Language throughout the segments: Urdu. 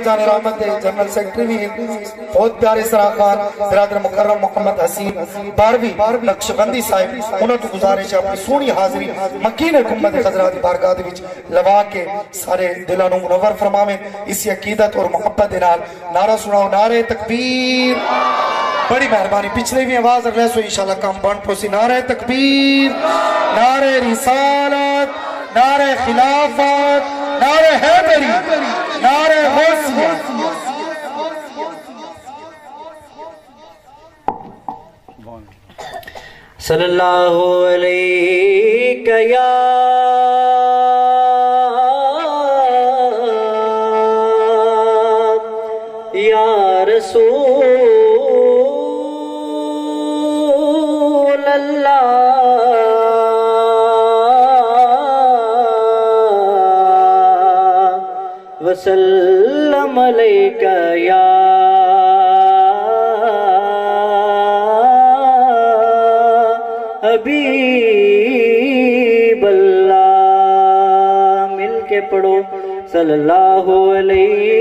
جان رحمت جنرل سیکٹری بھی بہت پیارے سراخان برادر مکرم محمد حسین باروی نقشبندی صاحب انہوں تو گزارش ہے اپنی سونی حاضری مکین حکومت خضرات بارگاہ وچ لوا کے سارے دلوں منور فرماویں اسی عقیدت اور محبت دے نال نعرہ سناؤ نعرہ تکبیر بڑی مہربانی پچھلے بھی آواز اگلے سو انشاءاللہ کام بانٹ پروسی نعرہ تکبیر نعرہ رسالت نعرہ خلافت نعرہ حیدری نعرہ غوثیہ صلی اللہ علیہ یا رسول اللہ وسلم علیکہ یا حبیب اللہ مل کے پڑھو صلی اللہ علیہ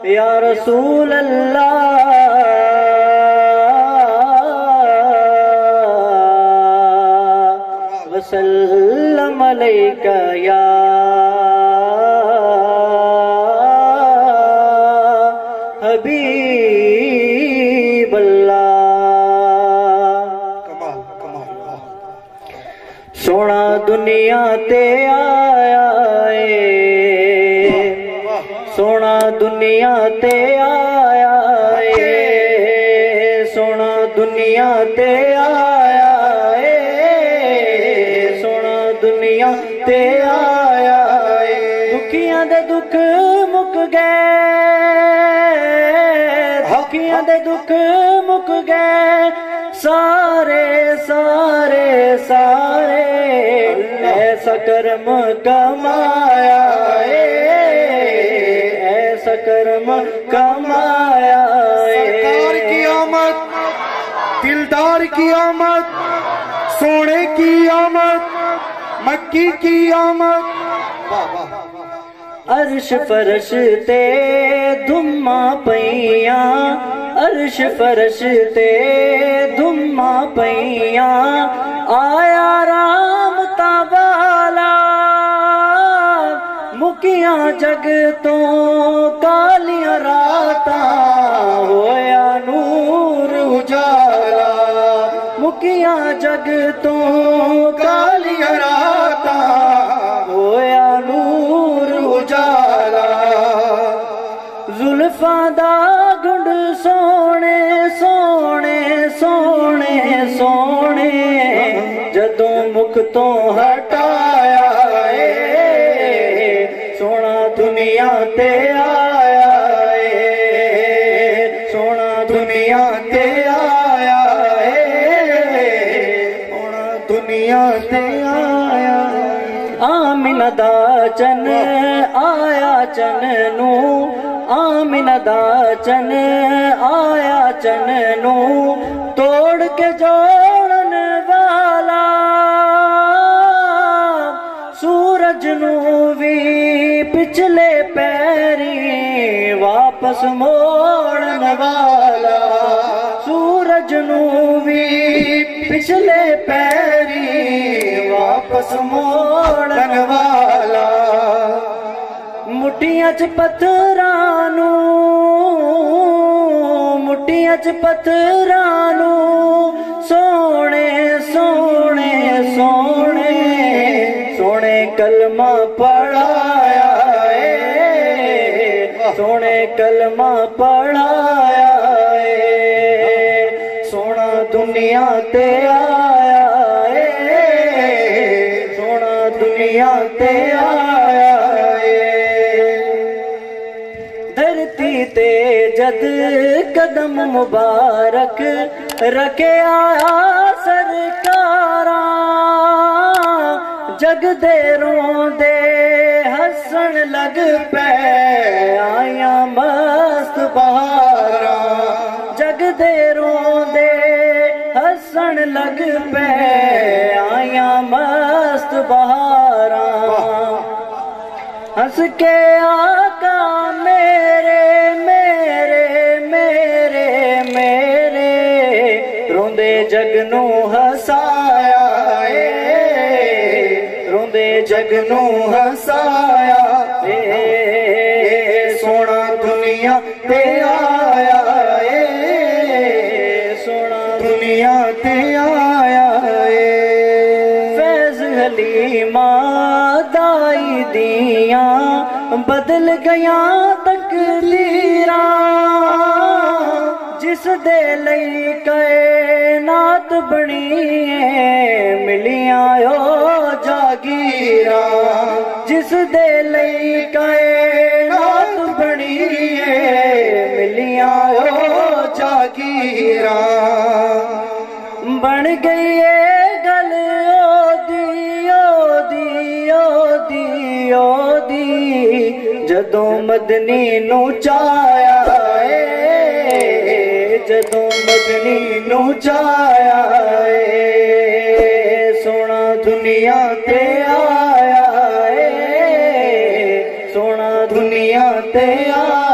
یا رسول اللہ وسلم علیکہ یا حبیب اللہ سونا دنیا تے آیا ہے سونا دنیا تے آیا ہے سونا دنیا تے آیا ہے سونا دنیا تے آیا ہے دکھیاں دے دکھ مک گئے دکھیاں دے دکھ مک گئے سارے سارے سارے ایسا کرم کمایا ایسا کرم کمایا سرکار کی آمد دلدار کی آمد سونے کی آمد مکی کی آمد عرش فرش تے دھما پئیاں عرش فرش تے دھما پئیاں آیا رام تابالا مکیاں جگ تو کالیاں راتاں ہویا نور اجالا مکیاں جگ تو کالیاں راتاں ہویا نور اجالا زلفاں دا گنڈ سونے سونے سونے سونے جدوں مکھ تو ہٹایا سونا دنیا تے آیا سونا دنیا تے آیا سونا دنیا تے آیا آمینہ دا چن آیا چن نو آمینہ دا چن آیا چن نو توڑ کے جوڑن والا سورج نو بھی پچھلے پیری واپس موڑن والا سورج نو بھی پچھلے پیری واپس موڑن والا مٹھیاں چ پتھرانو مٹھیاں چ پتھرانو سونے سونے سونے سونے کلمہ پڑھایا سونے کلمہ پڑھایا سونا دنیا تے آیا سونا دنیا تے آیا دھرتی تے جد قدم مبارک رکھے آیا سرکاراں جگ دے روندے ہسن لگ پے آیاں مست بہاراں جگ دے روندے ہسن لگ پے آیاں مست بہاراں ہنس کے آقا میرے میرے میرے میرے روندے جگ نو ہسایا اے روندے جگ نو ہسایا اے سونا دنیا تے آیا اے سونا دنیا تے آیا اے فیض حلیمہ دائی دیاں بدل گیاں تقدیراں جس دے لئی کائنات بنی ملیاں او جاگیراں جس دے لئی کائنات بنی ملیاں او جاگیراں بن گئی ہے گل او دی جدوں مدنی نو چایا اے جدوں مدنی نو چایا اے سونا دنیا تے آیا اے سونا دنیا تے آیا